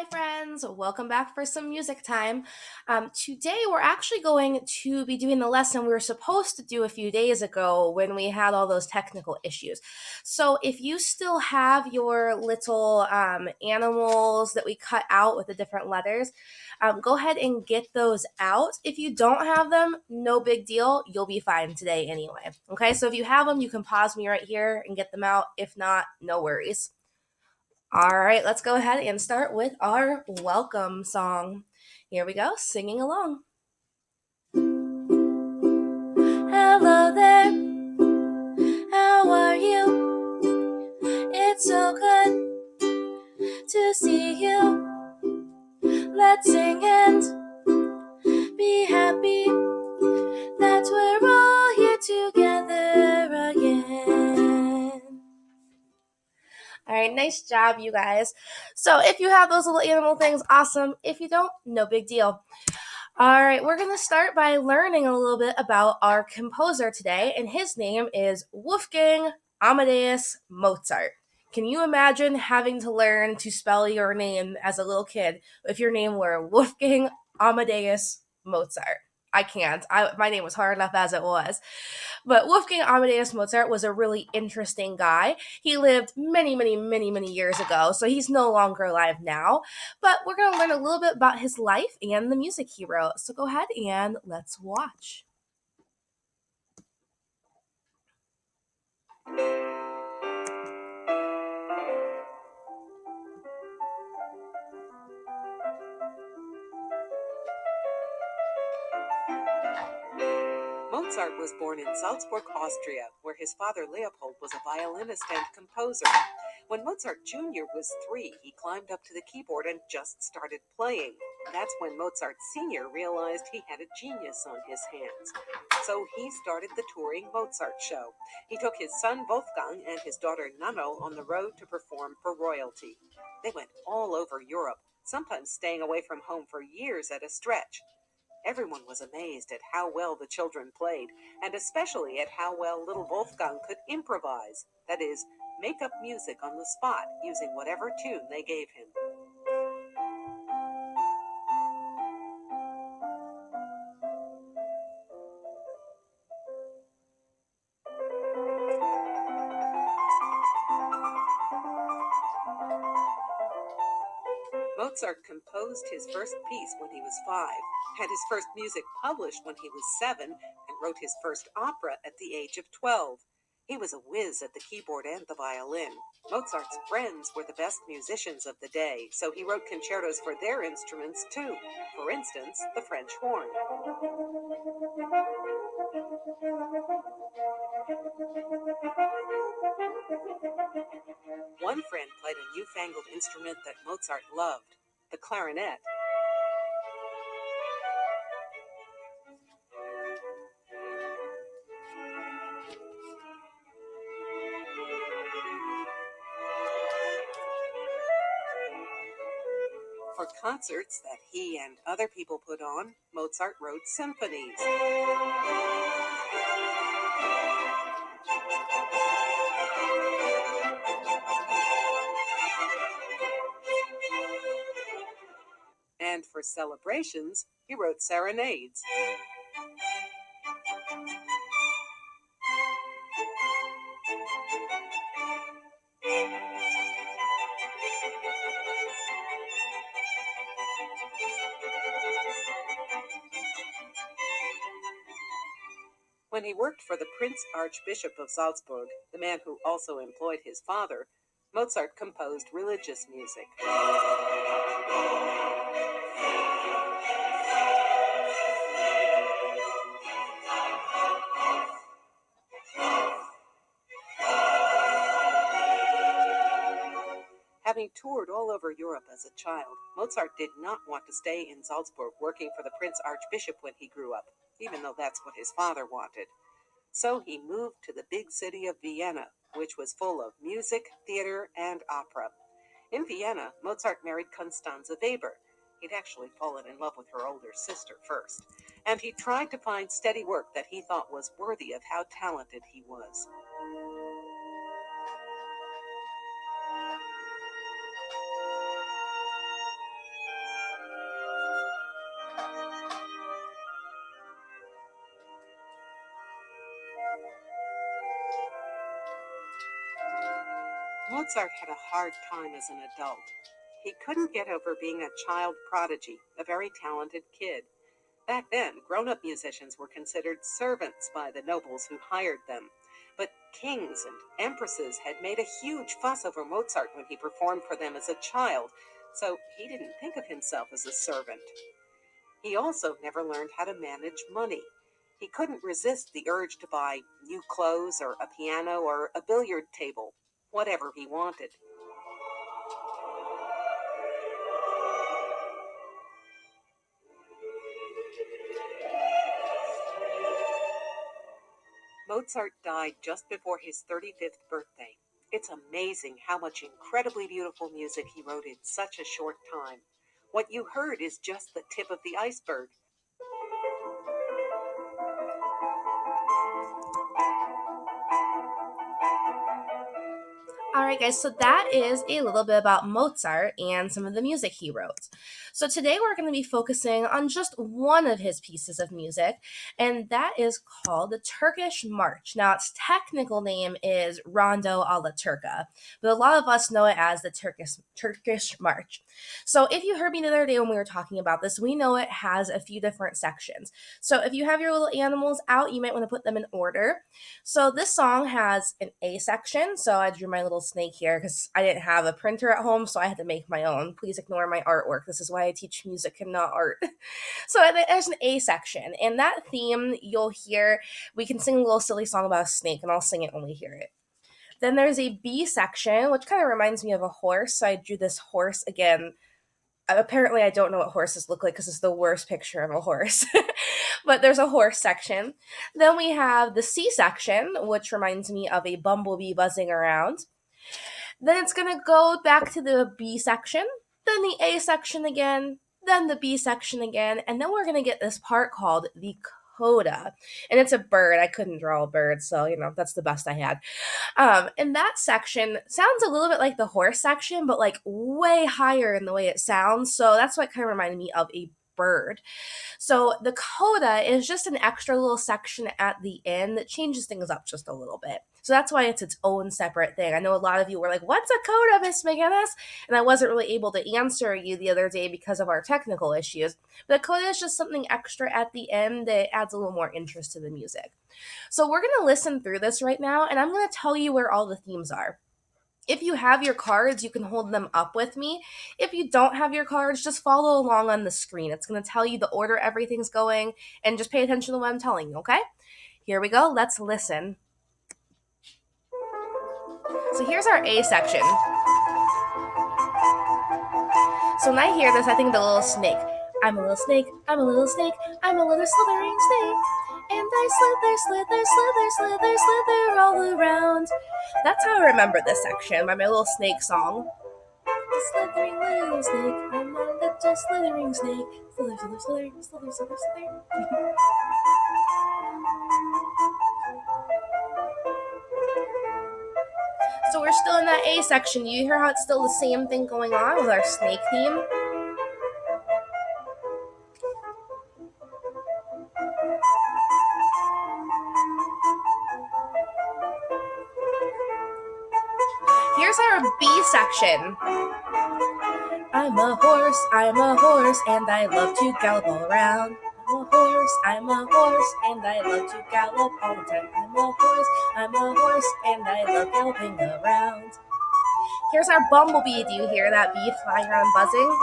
Hi, friends. Welcome back for some music time. Today, we're actually going to be doing the lesson we were supposed to do a few days ago when we had all those technical issues. So, if you still have your little animals that we cut out with the different letters, go ahead and get those out. If you don't have them, no big deal. You'll be fine today anyway. Okay, so if you have them, you can pause me right here and get them out. If not, no worries. All right, let's go ahead and start with our welcome song. Here we go, singing along. Hello there, how are you? It's so good to see you. Let's sing and be happy that we're all here together again. All right, nice job, you guys. So if you have those little animal things, awesome. If you don't, no big deal. All right, we're going to start by learning a little bit about our composer today, and his name is Wolfgang Amadeus Mozart. Can you imagine having to learn to spell your name as a little kid if your name were Wolfgang Amadeus Mozart? I can't. My name was hard enough as it was. But Wolfgang Amadeus Mozart was a really interesting guy. He lived many, many, many, many years ago, so he's no longer alive now. But we're going to learn a little bit about his life and the music he wrote. So go ahead and let's watch. Mozart was born in Salzburg, Austria, where his father Leopold was a violinist and composer. When Mozart Jr. was 3, he climbed up to the keyboard and just started playing. That's when Mozart Sr. realized he had a genius on his hands. So he started the touring Mozart show. He took his son Wolfgang and his daughter Nanno on the road to perform for royalty. They went all over Europe, sometimes staying away from home for years at a stretch. Everyone was amazed at how well the children played, and especially at how well little Wolfgang could improvise, that is, make up music on the spot using whatever tune they gave him. Mozart composed his first piece when he was 5, had his first music published when he was 7, and wrote his first opera at the age of 12. He was a whiz at the keyboard and the violin. Mozart's friends were the best musicians of the day, so he wrote concertos for their instruments too. For instance, the French horn. One friend played a newfangled instrument that Mozart loved, the clarinet. For concerts that he and other people put on, Mozart wrote symphonies. And for celebrations, he wrote serenades. When he worked for the Prince Archbishop of Salzburg, the man who also employed his father, Mozart composed religious music. Having toured all over Europe as a child, Mozart did not want to stay in Salzburg working for the Prince Archbishop when he grew up, even though that's what his father wanted. So he moved to the big city of Vienna, which was full of music, theater, and opera. In Vienna, Mozart married Constanze Weber. He'd actually fallen in love with her older sister first, and he tried to find steady work that he thought was worthy of how talented he was. Mozart had a hard time as an adult. He couldn't get over being a child prodigy, a very talented kid. Back then, grown up musicians were considered servants by the nobles who hired them. But kings and empresses had made a huge fuss over Mozart when he performed for them as a child, so he didn't think of himself as a servant. He also never learned how to manage money. He couldn't resist the urge to buy new clothes or a piano or a billiard table, whatever he wanted. Mozart died just before his 35th birthday. It's amazing how much incredibly beautiful music he wrote in such a short time. What you heard is just the tip of the iceberg. All right, guys, so that is a little bit about Mozart and some of the music he wrote. So today we're going to be focusing on just one of his pieces of music, and that is called the Turkish March. Now, its technical name is Rondo alla Turca, but a lot of us know it as the Turkish March. So if you heard me the other day when we were talking about this, we know it has a few different sections. So if you have your little animals out, you might want to put them in order. So this song has an A section. So I drew my little snake here because I didn't have a printer at home, so I had to make my own. Please ignore my artwork. This is why I teach music and not art. So there's an A section, and that theme you'll hear. We can sing a little silly song about a snake, and I'll sing it when we hear it. Then there's a B section, which kind of reminds me of a horse. So I drew this horse again. Apparently, I don't know what horses look like because it's the worst picture of a horse. But there's a horse section. Then we have the C section, which reminds me of a bumblebee buzzing around. Then it's going to go back to the B section, then the A section again, then the B section again, and then we're going to get this part called the coda. And it's a bird. I couldn't draw a bird, so, that's the best I had. And that section sounds a little bit like the horse section, but like way higher in the way it sounds. So that's what kind of reminded me of a bird. So the coda is just an extra little section at the end that changes things up just a little bit. So that's why it's its own separate thing. I know a lot of you were like, what's a coda, Miss McGinnis? And I wasn't really able to answer you the other day because of our technical issues. But a coda is just something extra at the end that adds a little more interest to the music. So we're going to listen through this right now, and I'm going to tell you where all the themes are. If you have your cards, you can hold them up with me. If you don't have your cards, just follow along on the screen. It's going to tell you the order everything's going, and just pay attention to what I'm telling you, okay? Here we go. Let's listen. So here's our A section. So when I hear this, I think of the little snake. I'm a little snake, I'm a little snake, I'm a little slithering snake. And I slither all around. That's how I remember this section by my little snake song. A slithering little snake, I'm a little slithering snake. Slither, slither, slither, slither, slither, slither. So we're still in that A section. You hear how it's still the same thing going on with our snake theme? Here's our B section. I'm a horse, and I love to gallop all around. I'm a horse, and I love to gallop all the time. I'm a horse, and I love galloping around. Here's our bumblebee. Do you hear that bee flying around buzzing?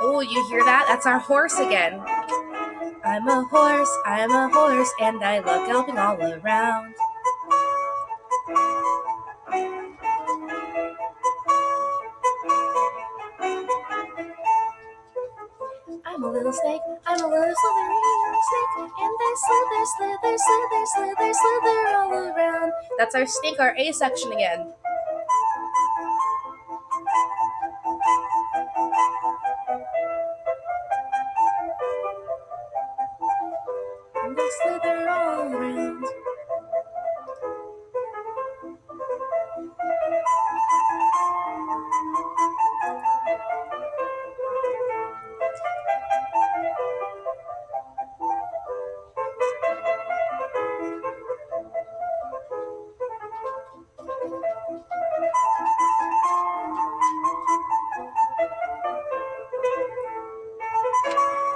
Oh, you hear that? That's our horse again. I'm a horse, and I love galloping all around. I'm a little snake, I'm a little slithery snake, and I slither, slither, slither, slither, slither all around. That's our snake, our A section again. And I slither all around.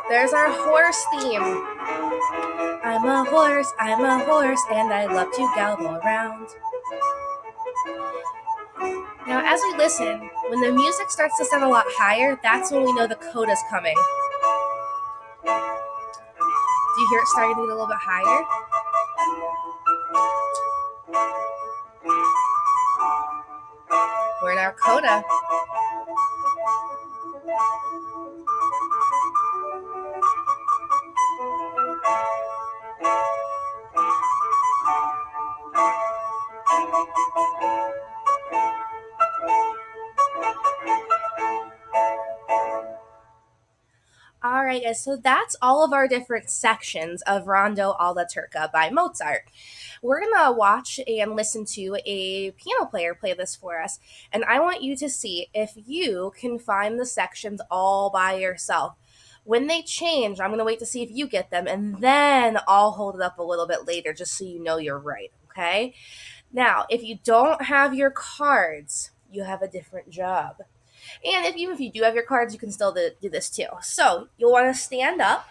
There's our horse theme. I'm a horse, and I love to gallop all around. Now, as we listen, when the music starts to sound a lot higher, that's when we know the coda's coming. Do you hear it starting to get a little bit higher? We're in our coda. All right, guys, so that's all of our different sections of Rondo alla Turca by Mozart. We're going to watch and listen to a piano player play this for us, and I want you to see if you can find the sections all by yourself. When they change, I'm going to wait to see if you get them, and then I'll hold it up a little bit later just so you know you're right, okay? Now, if you don't have your cards, you have a different job. And even if you do have your cards, you can still do this too. So you'll want to stand up.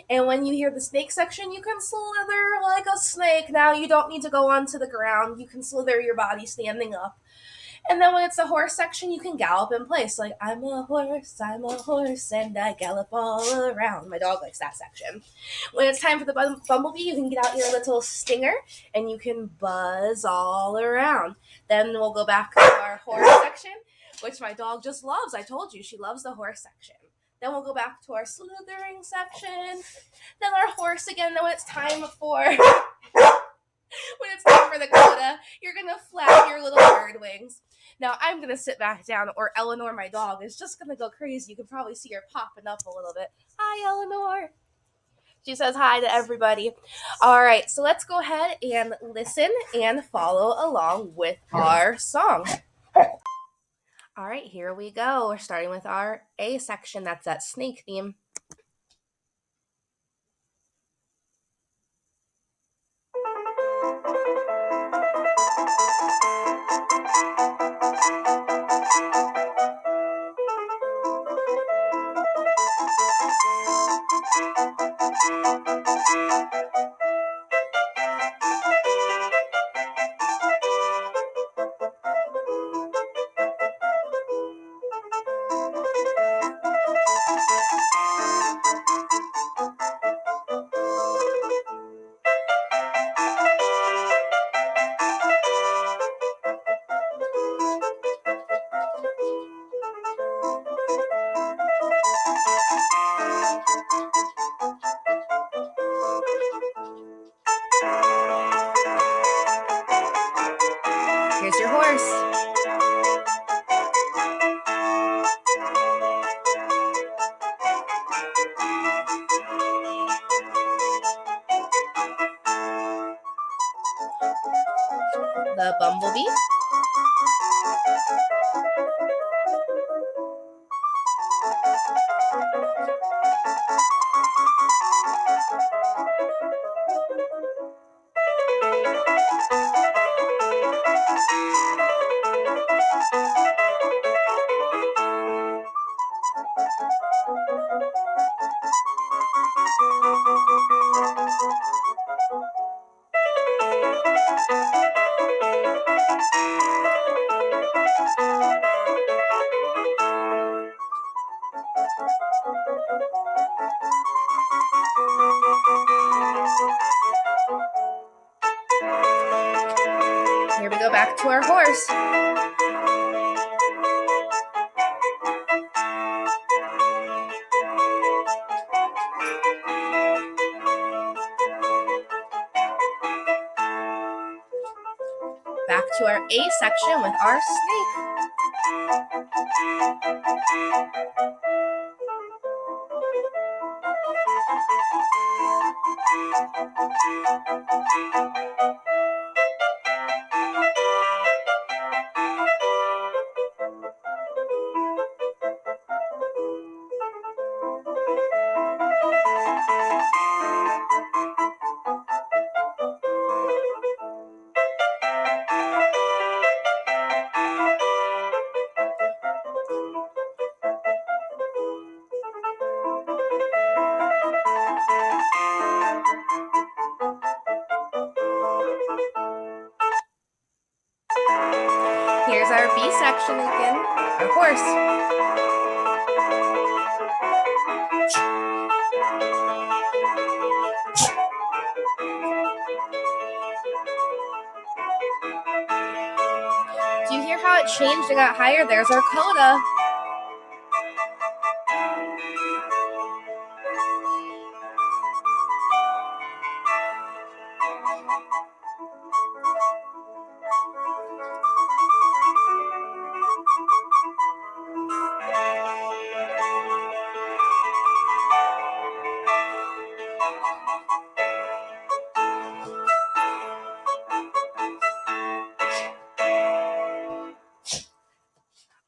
And when you hear the snake section, you can slither like a snake. Now you don't need to go onto the ground. You can slither your body standing up. And then when it's the horse section, you can gallop in place. Like, I'm a horse, and I gallop all around. My dog likes that section. When it's time for the bumblebee, you can get out your little stinger and you can buzz all around. Then we'll go back to our horse section, which my dog just loves. I told you, she loves the horse section. Then we'll go back to our slithering section. Then our horse again. Then when it's time for the coda, you're gonna flap your little bird wings. Now I'm gonna sit back down, or Eleanor, my dog, is just gonna go crazy. You can probably see her popping up a little bit. Hi, Eleanor. She says hi to everybody. All right, so let's go ahead and listen and follow along with our song. All right, here we go. We're starting with our A section. That's that snake theme. Here's your horse. The bumblebee. Here we go back to our horse. back to our A section with our snake. Here's our B section again, our horse. Do you hear how it changed and got higher? There's our coda.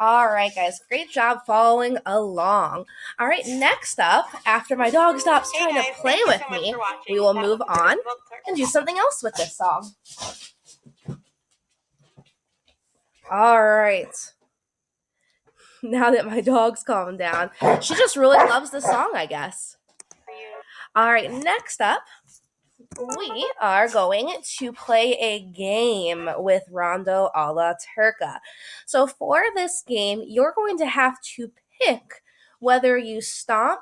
All right, guys, great job following along. All right, next up, after my dog stops trying to play with me, we will move on and do something else with this song. All right. Now that my dog's calmed down, she just really loves the song, I guess. All right, next up, we are going to play a game with Rondo alla Turca. So for this game, you're going to have to pick whether you stomp,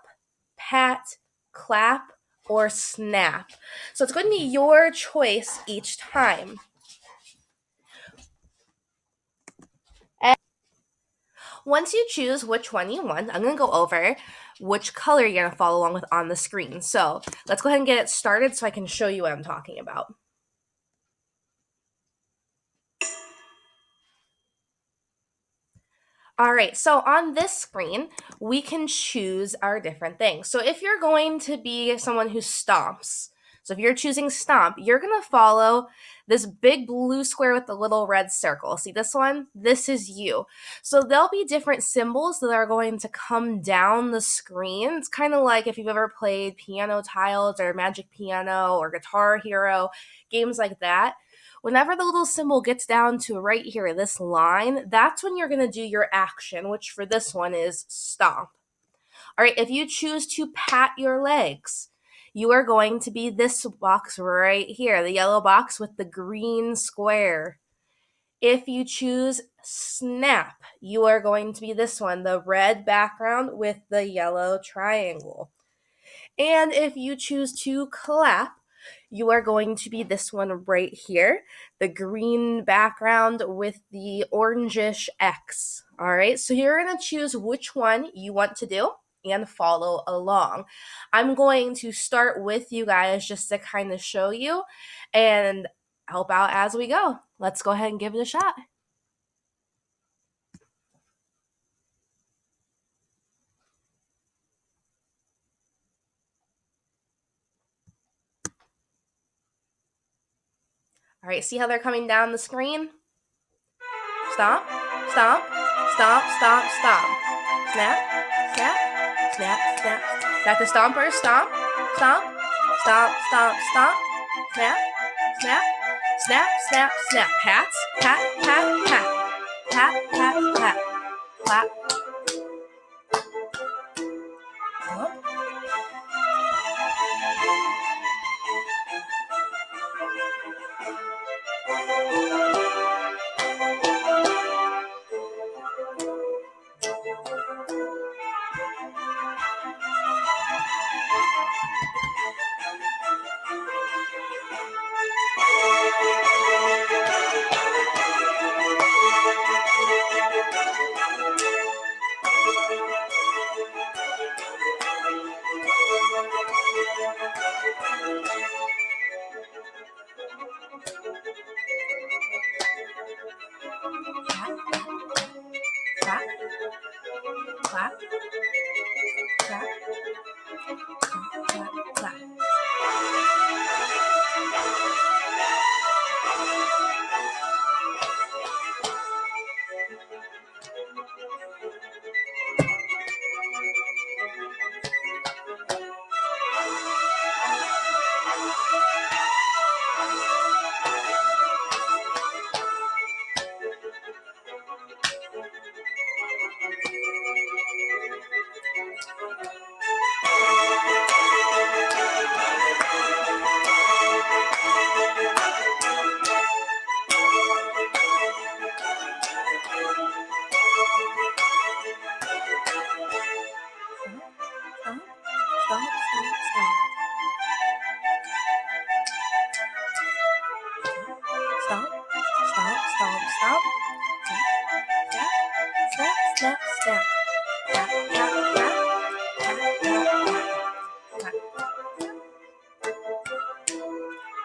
pat, clap, or snap. So it's going to be your choice each time. Once you choose which one you want, I'm going to go over which color you're going to follow along with on the screen. So let's go ahead and get it started so I can show you what I'm talking about. All right, so on this screen, we can choose our different things. So if you're going to be someone who stomps, so if you're choosing stomp, you're going to follow this big blue square with the little red circle. See this one? This is you. So there'll be different symbols that are going to come down the screen. It's kind of like if you've ever played Piano Tiles or Magic Piano or Guitar Hero, games like that. Whenever the little symbol gets down to right here, this line, that's when you're going to do your action, which for this one is stomp. All right, if you choose to pat your legs, you are going to be this box right here, the yellow box with the green square. If you choose snap, you are going to be this one, the red background with the yellow triangle. And if you choose to clap, you are going to be this one right here, the green background with the orangish X. All right, so you're going to choose which one you want to do and follow along. I'm going to start with you guys just to kind of show you and help out as we go. Let's go ahead and give it a shot. All right, see how they're coming down the screen? Stomp, stomp, stomp, stomp, stomp. Snap, snap, snap, snap. Back to stompers. Stomp, stomp, stomp, stomp, stomp. Snap, snap, snap, snap, snap. Pats, pat, pat, pat. Pat, pat, pat. Clap. Up.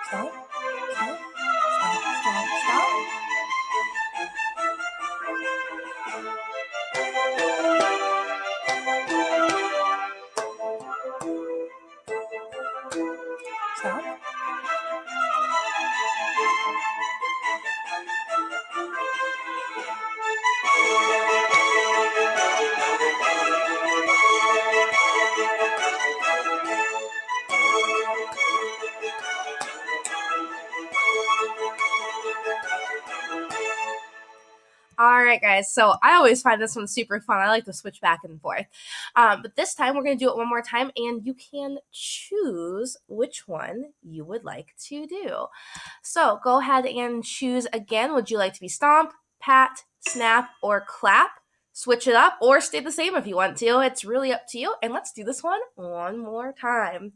Stop. Stop. Stop. Stop. Stop. All right, guys. So I always find this one super fun. I like to switch back and forth. But this time we're going to do it one more time, and you can choose which one you would like to do. So go ahead and choose again. Would you like to be stomp, pat, snap, or clap? Switch it up or stay the same if you want to. It's really up to you. And let's do this one more time.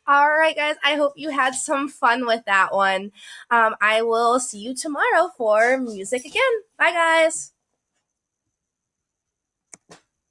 All right, guys, I hope you had some fun with that one. I will see you tomorrow for music again. Bye, guys.